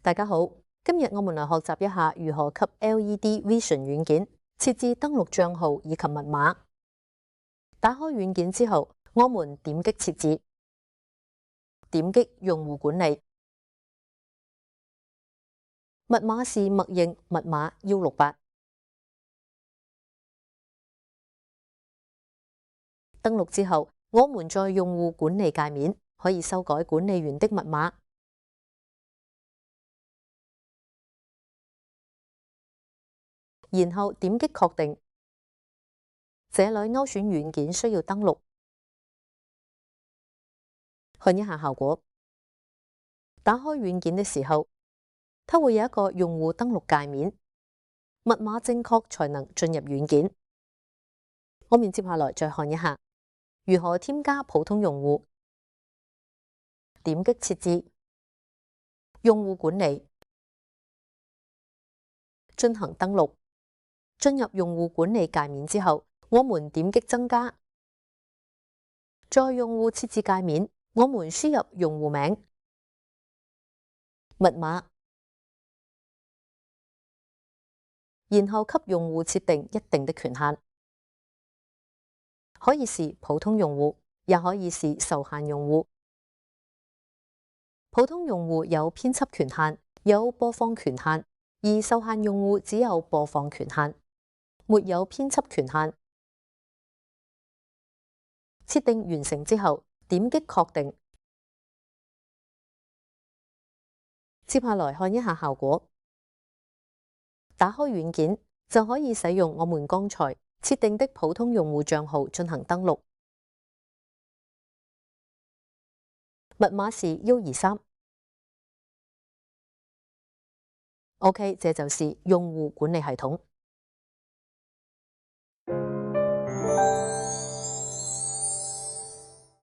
大家好，今日我們來學習一下如何給 LED Vision 軟件設置登錄帳號以及密碼。打開軟件之後，我們點擊設置，點擊用戶管理，密碼是默認密碼168。登錄之後，我們在用戶管理界面可以修改管理員的密碼。然後點擊確定，這裏勾選軟件需要登錄，看一下效果。打開軟件的時候，它會有一個用戶登錄界面，密碼正確才能進入軟件。我們接下來再看一下如何添加普通用戶。點擊設置，用戶管理，進行登錄。進入用戶管理界面之後，我們點擊增加。在用戶設置界面，我們輸入用戶名、密碼，然後給用戶設定一定的權限，可以是普通用戶，也可以是受限用戶。普通用戶有編輯權限，有播放權限，而受限用戶只有播放權限，沒有編輯權限。設定完成之後，點擊確定。接下來看一下效果。打開軟件就可以使用我們剛才設定的普通用戶帳號進行登錄。密碼是123。OK， 這就是用戶管理系統。